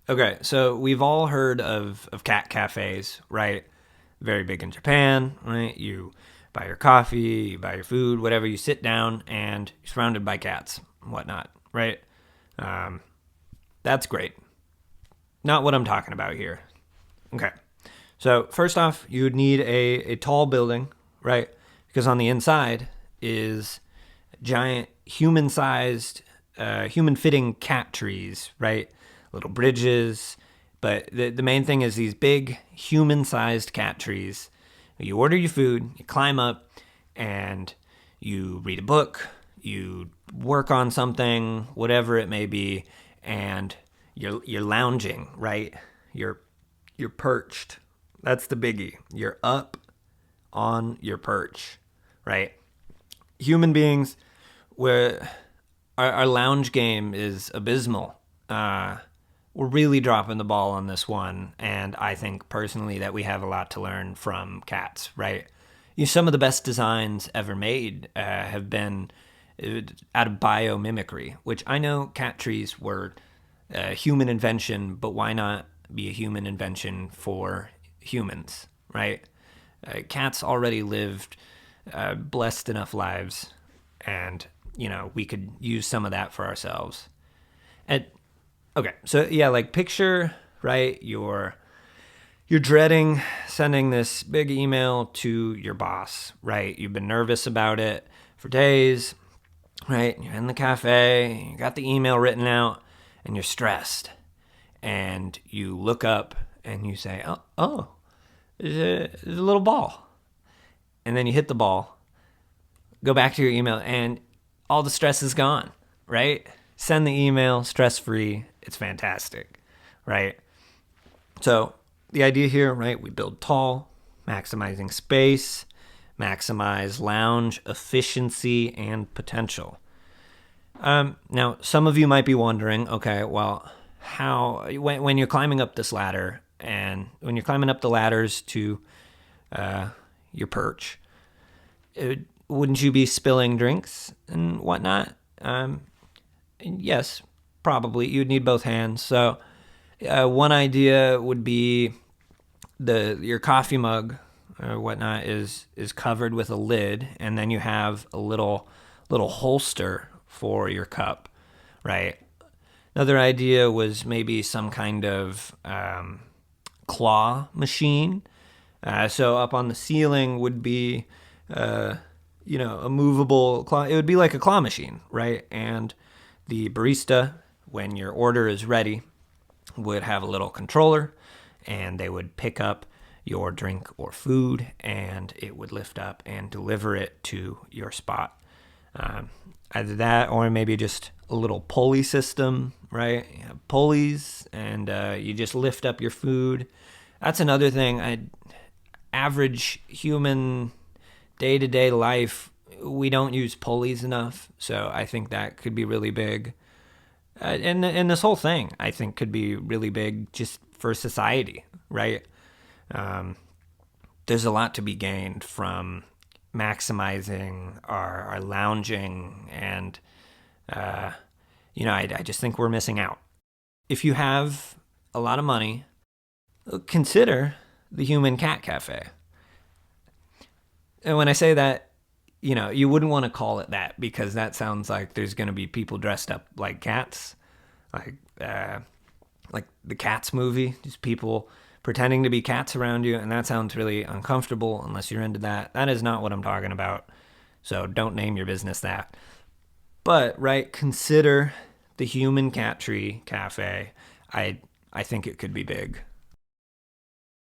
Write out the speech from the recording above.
Okay, so we've all heard of cat cafes, right? Very big in Japan, right? You buy your coffee, you buy your food, whatever, you sit down and you're surrounded by cats and whatnot, right? Um, that's great. Not what I'm talking about here. Okay. So, first off, you would need a tall building, right? Because on the inside is giant human sized, human fitting cat trees, right? Little bridges. But the main thing is these big human sized cat trees. You order your food, you climb up, and you read a book, you work on something, whatever it may be, and you're lounging, right? You're you're perched. That's the biggie. You're up on your perch, right? Human beings, where our lounge game is abysmal. We're really dropping the ball on this one, and I think personally that we have a lot to learn from cats, right? Some of the best designs ever made have been out of biomimicry, which I know cat trees were a human invention, but why not be a human invention for humans, right? Cats already lived blessed enough lives, and we could use some of that for ourselves. And okay, so yeah, like picture, right? You're dreading sending this big email to your boss, right? You've been nervous about it for days, right? You're in the cafe, you got the email written out, and you're stressed. And you look up and you say, oh, there's a little ball. And then you hit the ball, go back to your email, and all the stress is gone, right? Send the email stress free. It's fantastic, right? So the idea here, right? We build tall, maximizing space, maximize lounge efficiency and potential. Now, some of you might be wondering, okay, well, how when you're climbing up this ladder and when you're climbing up the ladders to your perch, wouldn't you be spilling drinks and whatnot? Yes, probably. You'd need both hands. So, one idea would be your coffee mug or whatnot is covered with a lid, and then you have a little holster for your cup, right? Another idea was maybe some kind of claw machine. So up on the ceiling would be, a movable claw. It would be like a claw machine, right? And the barista, when your order is ready, would have a little controller, and they would pick up your drink or food, and it would lift up and deliver it to your spot. Either that, or maybe just a little pulley system, right? You have pulleys, and you just lift up your food. That's another thing. Average human day-to-day life, we don't use pulleys enough, so I think that could be really big. And this whole thing, I think, could be really big just for society, right? There's a lot to be gained from maximizing our lounging, and I just think we're missing out. If you have a lot of money, consider the Human Cat Cafe. And when I say that, you wouldn't want to call it that because that sounds like there's going to be people dressed up like cats, like the Cats movie, just people pretending to be cats around you, and that sounds really uncomfortable unless you're into that. That is not what I'm talking about. So don't name your business that. But right, consider the Human Cat Tree Cafe. I think it could be big.